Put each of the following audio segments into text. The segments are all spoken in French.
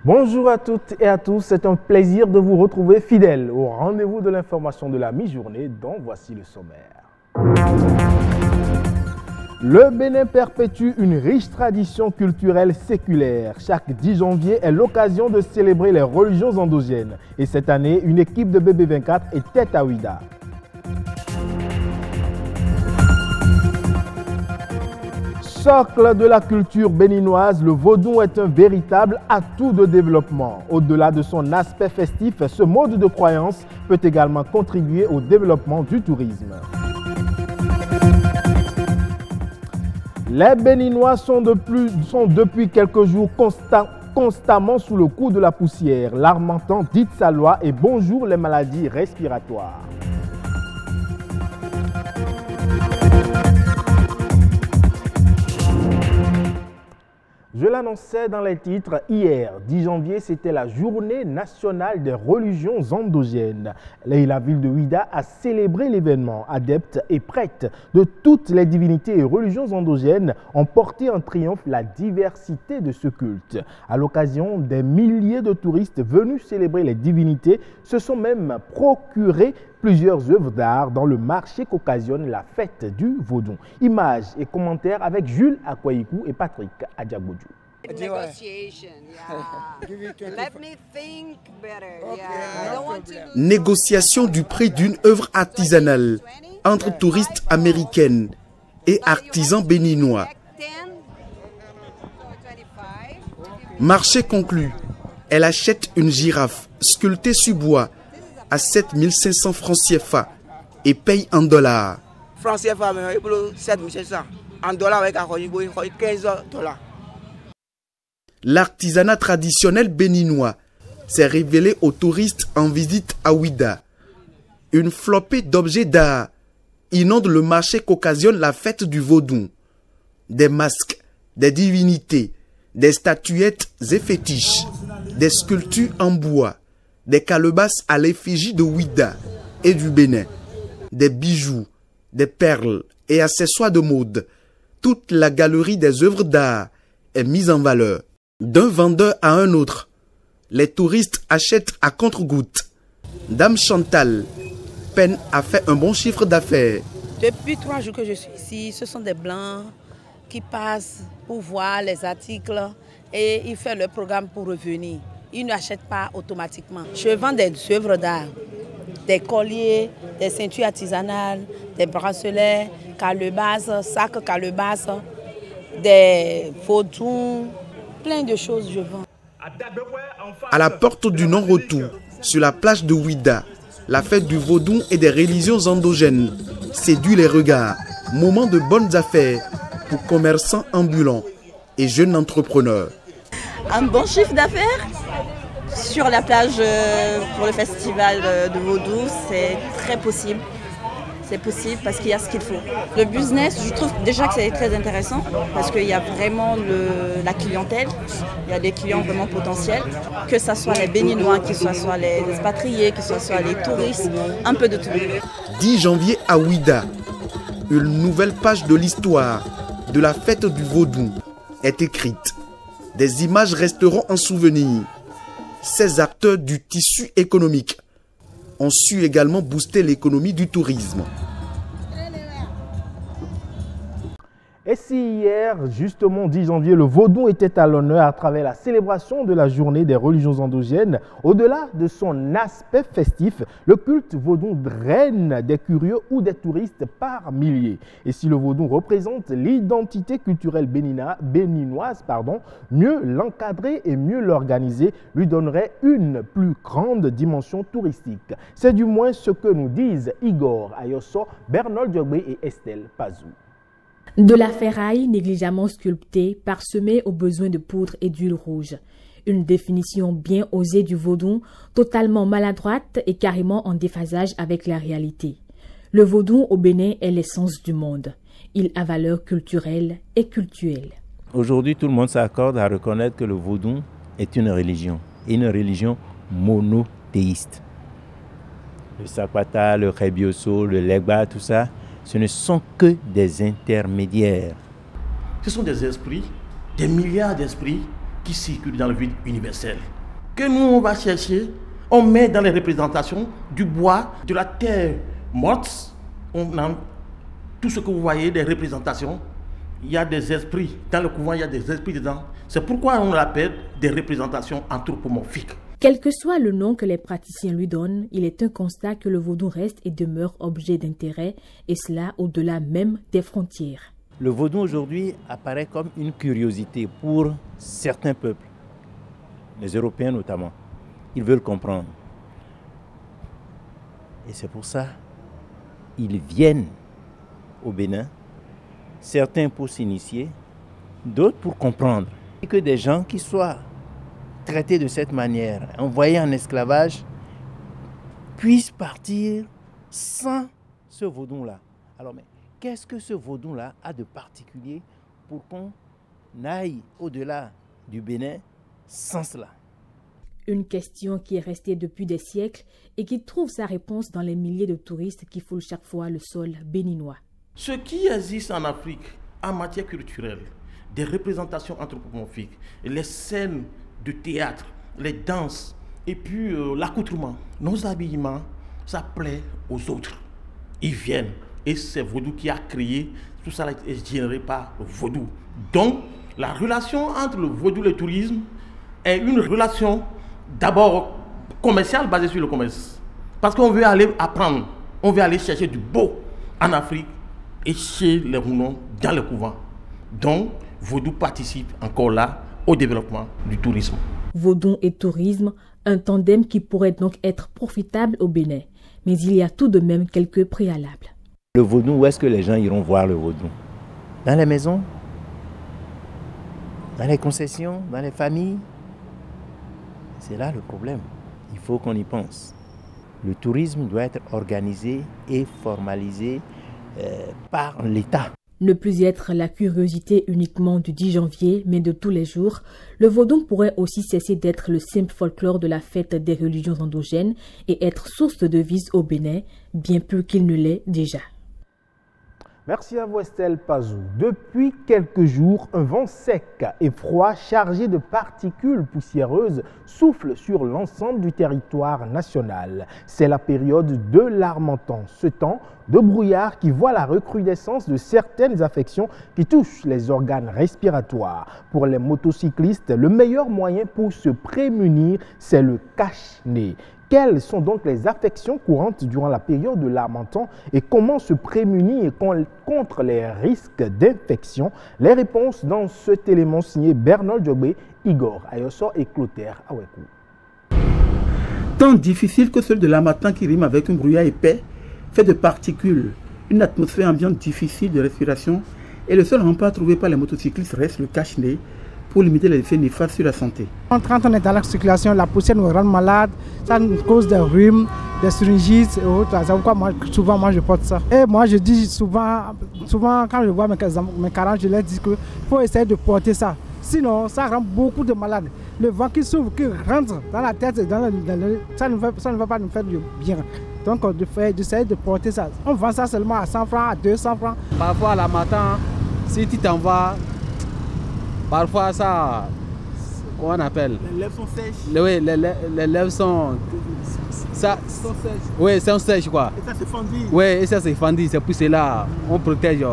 Bonjour à toutes et à tous, c'est un plaisir de vous retrouver fidèles au rendez-vous de l'information de la mi-journée dont voici le sommaire. Le Bénin perpétue une riche tradition culturelle séculaire. Chaque 10 janvier est l'occasion de célébrer les religions endogènes. Et cette année, une équipe de BB24 était à Ouida. Socle de la culture béninoise, le vaudou est un véritable atout de développement. Au-delà de son aspect festif, ce mode de croyance peut également contribuer au développement du tourisme. Les Béninois sont depuis quelques jours constamment sous le coup de la poussière. L'Harmattan dit sa loi et bonjour les maladies respiratoires. Je l'annonçais dans les titres, hier, 10 janvier, c'était la journée nationale des religions endogènes. La ville de Ouida a célébré l'événement. Adeptes et prêtres de toutes les divinités et religions endogènes ont porté en triomphe la diversité de ce culte. À l'occasion, des milliers de touristes venus célébrer les divinités se sont même procurés plusieurs œuvres d'art dans le marché qu'occasionne la fête du vaudou. Images et commentaires avec Jules Akwaikou et Patrick Adjagbodjou. Négociation du prix d'une œuvre artisanale entre touristes américaines et artisans béninois. Marché conclu. Elle achète une girafe sculptée sur bois à 7500 francs CFA et paye en dollars. Francs CFA, 7500. En dollars, avec 15 dollars. L'artisanat traditionnel béninois s'est révélé aux touristes en visite à Ouida. Une flopée d'objets d'art inonde le marché qu'occasionne la fête du vaudou. Des masques, des divinités, des statuettes et fétiches, des sculptures en bois, des calebasses à l'effigie de Ouida et du Bénin, des bijoux, des perles et accessoires de mode. Toute la galerie des œuvres d'art est mise en valeur. D'un vendeur à un autre, les touristes achètent à compte-gouttes. Dame Chantal peine à faire un bon chiffre d'affaires. Depuis 3 jours que je suis ici, ce sont des blancs qui passent pour voir les articles et ils font leur programme pour revenir. Ils n'achètent pas automatiquement. Je vends des œuvres d'art, des colliers, des ceintures artisanales, des bracelets, calebasses, sacs calebasses, des vaudous, plein de choses je vends. À la porte du non-retour, sur la plage de Ouida, la fête du vaudou et des religions endogènes séduit les regards. Moment de bonnes affaires pour commerçants ambulants et jeunes entrepreneurs. Un bon chiffre d'affaires sur la plage pour le festival de vaudou, c'est très possible. C'est possible parce qu'il y a ce qu'il faut. Le business, je trouve déjà que c'est très intéressant parce qu'il y a vraiment la clientèle, il y a des clients vraiment potentiels, que ce soit les Béninois, que ce soit les expatriés, que ce soit les touristes, un peu de tout. 10 janvier à Ouida, une nouvelle page de l'histoire de la fête du vaudou est écrite. Des images resteront en souvenir. Ces acteurs du tissu économique ont su également booster l'économie du tourisme. Et si hier, justement 10 janvier, le vaudou était à l'honneur à travers la célébration de la journée des religions endogènes, au-delà de son aspect festif, le culte vaudou draine des curieux ou des touristes par milliers. Et si le vaudou représente l'identité culturelle béninoise, mieux l'encadrer et mieux l'organiser lui donnerait une plus grande dimension touristique. C'est du moins ce que nous disent Igor Ayosso, Bernol Diogbe et Estelle Pazou. De la ferraille négligemment sculptée, parsemée aux besoins de poudre et d'huile rouge. Une définition bien osée du vaudou, totalement maladroite et carrément en déphasage avec la réalité. Le vaudou au Bénin est l'essence du monde. Il a valeur culturelle et cultuelle. Aujourd'hui, tout le monde s'accorde à reconnaître que le vaudou est une religion monothéiste. Le Sakwata, le Rebioso, le Legba, tout ça, ce ne sont que des intermédiaires. Ce sont des esprits, des milliards d'esprits qui circulent dans le vide universel. Que nous, on va chercher, on met dans les représentations du bois, de la terre morte, on a tout ce que vous voyez, des représentations. Il y a des esprits, dans le couvent, il y a des esprits dedans. C'est pourquoi on l'appelle des représentations anthropomorphiques. Quel que soit le nom que les praticiens lui donnent, il est un constat que le vaudou reste et demeure objet d'intérêt, et cela au-delà même des frontières. Le vaudou aujourd'hui apparaît comme une curiosité pour certains peuples, les Européens notamment. Ils veulent comprendre. Et c'est pour ça qu'ils viennent au Bénin, certains pour s'initier, d'autres pour comprendre. Et que des gens qui soient traités de cette manière, envoyés en esclavage, puissent partir sans ce vaudou-là. Alors, mais qu'est-ce que ce vaudou-là a de particulier pour qu'on aille au-delà du Bénin sans cela? Une question qui est restée depuis des siècles et qui trouve sa réponse dans les milliers de touristes qui foulent chaque fois le sol béninois. Ce qui existe en Afrique en matière culturelle, des représentations anthropomorphiques, les scènes de théâtre, les danses et puis l'accoutrement, nos habillements, ça plaît aux autres. Ils viennent et c'est Vaudou qui a créé, tout ça est généré par le Vaudou. Donc la relation entre le Vaudou et le tourisme est une relation d'abord commerciale basée sur le commerce. Parce qu'on veut aller apprendre, on veut aller chercher du beau en Afrique et chez les Rounons dans le couvent. Donc Vaudou participe encore là au développement du tourisme. Vaudou et tourisme, un tandem qui pourrait donc être profitable au Bénin. Mais il y a tout de même quelques préalables. Le vaudou, où est-ce que les gens iront voir le vaudou? Dans les maisons? Dans les concessions? Dans les familles? C'est là le problème. Il faut qu'on y pense. Le tourisme doit être organisé et formalisé par l'État. Ne plus être la curiosité uniquement du 10 janvier, mais de tous les jours, le vaudou pourrait aussi cesser d'être le simple folklore de la fête des religions endogènes et être source de devises au Bénin, bien plus qu'il ne l'est déjà. Merci à vous Estelle Pazou. Depuis quelques jours, un vent sec et froid chargé de particules poussiéreuses souffle sur l'ensemble du territoire national. C'est la période de l'Harmattan, ce temps de brouillard qui voit la recrudescence de certaines affections qui touchent les organes respiratoires. Pour les motocyclistes, le meilleur moyen pour se prémunir, c'est le cache-nez. Quelles sont donc les affections courantes durant la période de l'Harmattan et comment se prémunir contre les risques d'infection? Les réponses dans cet élément signé Bernard Djobé, Igor Ayosso et Clotaire Awekou. Temps difficile que celui de l'Harmattan qui rime avec un brouillard épais, fait de particules, une atmosphère ambiante difficile de respiration et le seul rempart trouvé par les motocyclistes reste le cache-nez pour limiter les effets néfastes sur la santé. Quand on est dans la circulation, la poussière nous rend malade, ça nous cause des rhumes, des syringites et autres. C'est pourquoi souvent je porte ça. Et moi je dis souvent quand je vois mes parents, je leur dis qu'il faut essayer de porter ça. Sinon ça rend beaucoup de malades. Le vent qui s'ouvre, qui rentre dans la tête, ça ne va pas nous faire du bien. Donc d'essayer de porter ça. On vend ça seulement à 100 francs, à 200 francs. Parfois à la matin, si tu t'en vas, parfois ça, comment on appelle? Les lèvres sont sèches. Oui, les lèvres sont... Ça, sont sèches. Oui, c'est sèches quoi. Et ça c'est fendu. Oui, et ça c'est fendu. C'est pour cela on protège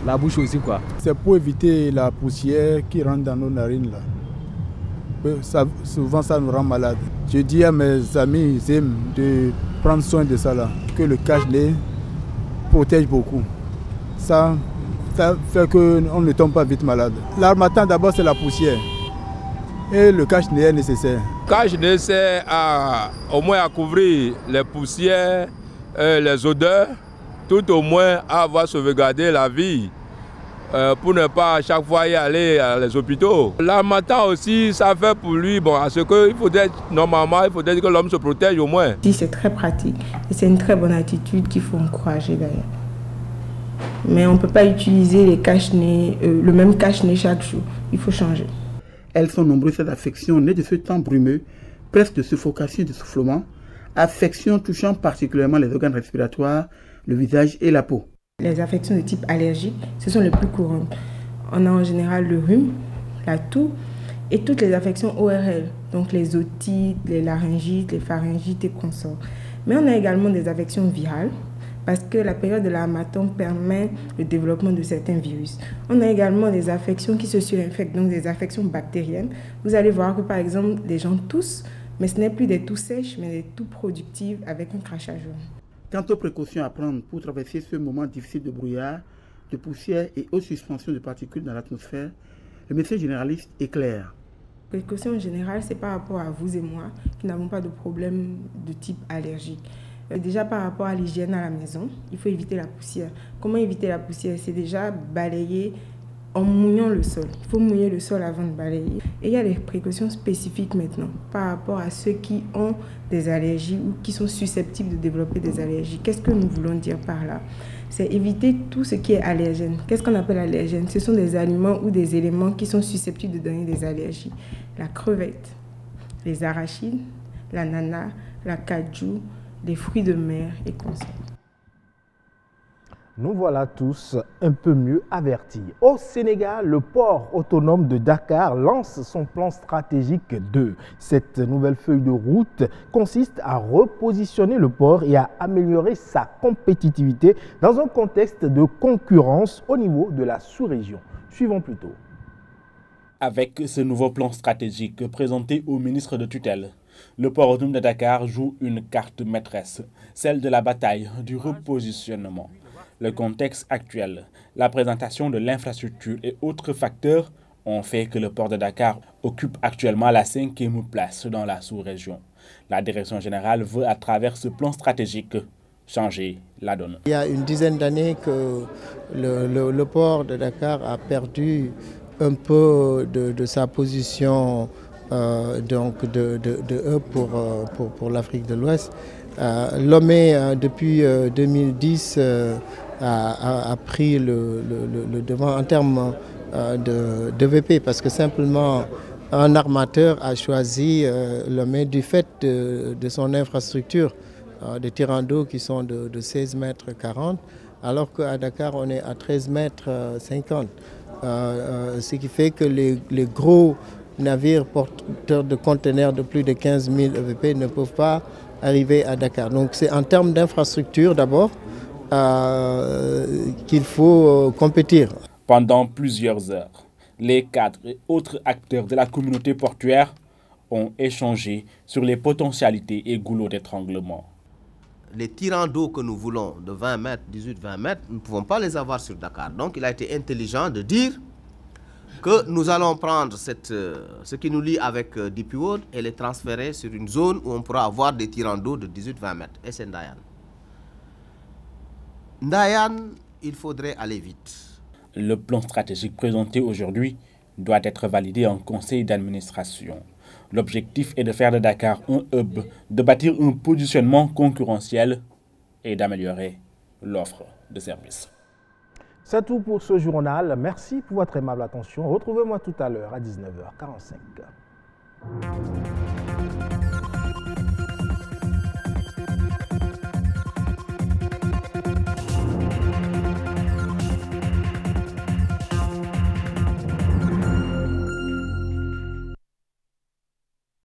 la bouche aussi quoi. C'est pour éviter la poussière qui rentre dans nos narines là. Ça, souvent ça nous rend malade. Je dis à mes amis, ils aiment de prendre soin de ça là. Que le cache-nez protège beaucoup. Ça fait qu'on ne tombe pas vite malade. L'Harmattan d'abord c'est la poussière et le cache-nez est nécessaire. Le cache-nez c'est au moins à couvrir les poussières, les odeurs, tout au moins à avoir sauvegardé la vie pour ne pas à chaque fois y aller à les hôpitaux. L'Harmattan aussi ça fait pour lui, à ce que normalement il faudrait que l'homme se protège au moins. C'est très pratique et c'est une très bonne attitude qu'il faut encourager d'ailleurs. Mais on ne peut pas utiliser les cache-nez, le même cache-nez chaque jour. Il faut changer. Elles sont nombreuses ces affections nées de ce temps brumeux, presque de suffocation et de soufflement, affections touchant particulièrement les organes respiratoires, le visage et la peau. Les affections de type allergique, ce sont les plus courantes. On a en général le rhume, la toux et toutes les affections ORL, donc les otites, les laryngites, les pharyngites et consorts. Mais on a également des affections virales, parce que la période de l'harmattan permet le développement de certains virus. On a également des affections qui se surinfectent, donc des affections bactériennes. Vous allez voir que par exemple, les gens toussent, mais ce n'est plus des toux sèches, mais des toux productives avec un crachat jaune. Quant aux précautions à prendre pour traverser ce moment difficile de brouillard, de poussière et haute suspension de particules dans l'atmosphère, le médecin généraliste est clair. Précaution en général, c'est par rapport à vous et moi qui n'avons pas de problème de type allergique. Déjà par rapport à l'hygiène à la maison, il faut éviter la poussière. Comment éviter la poussière? C'est déjà balayer en mouillant le sol. Il faut mouiller le sol avant de balayer. Et il y a des précautions spécifiques maintenant par rapport à ceux qui ont des allergies ou qui sont susceptibles de développer des allergies. Qu'est-ce que nous voulons dire par là? C'est éviter tout ce qui est allergène. Qu'est-ce qu'on appelle allergène? Ce sont des aliments ou des éléments qui sont susceptibles de donner des allergies. La crevette, les arachides, l'ananas, la cajou, les fruits de mer et consorts. Nous voilà tous un peu mieux avertis. Au Sénégal, le port autonome de Dakar lance son plan stratégique 2. Cette nouvelle feuille de route consiste à repositionner le port et à améliorer sa compétitivité dans un contexte de concurrence au niveau de la sous-région. Suivons plutôt. Avec ce nouveau plan stratégique présenté au ministre de tutelle, le port autonome de Dakar joue une carte maîtresse, celle de la bataille du repositionnement. Le contexte actuel, la présentation de l'infrastructure et autres facteurs ont fait que le port de Dakar occupe actuellement la 5e place dans la sous-région. La direction générale veut, à travers ce plan stratégique, changer la donne. Il y a une dizaine d'années que le port de Dakar a perdu un peu de sa position donc de hub pour l'Afrique de l'Ouest. Lomé, depuis 2010, a pris le devant en termes de VP, parce que simplement un armateur a choisi Lomé du fait de son infrastructure, des tirants d'eau qui sont de 16 mètres 40, alors qu'à Dakar on est à 13 mètres 50. Ce qui fait que les gros navires porteurs de conteneurs de plus de 15 000 EVP ne peuvent pas arriver à Dakar. Donc c'est en termes d'infrastructure d'abord qu'il faut compétir. Pendant plusieurs heures, les cadres et autres acteurs de la communauté portuaire ont échangé sur les potentialités et goulots d'étranglement. Les tirants d'eau que nous voulons de 20 mètres, 18-20 mètres, nous ne pouvons pas les avoir sur Dakar. Donc il a été intelligent de dire que nous allons prendre ce qui nous lie avec DP World et les transférer sur une zone où on pourra avoir des tirants d'eau de 18-20 mètres. Et c'est Ndayan. Ndayan, il faudrait aller vite. Le plan stratégique présenté aujourd'hui doit être validé en conseil d'administration. L'objectif est de faire de Dakar un hub, de bâtir un positionnement concurrentiel et d'améliorer l'offre de services. C'est tout pour ce journal. Merci pour votre aimable attention. Retrouvez-moi tout à l'heure à 19h45.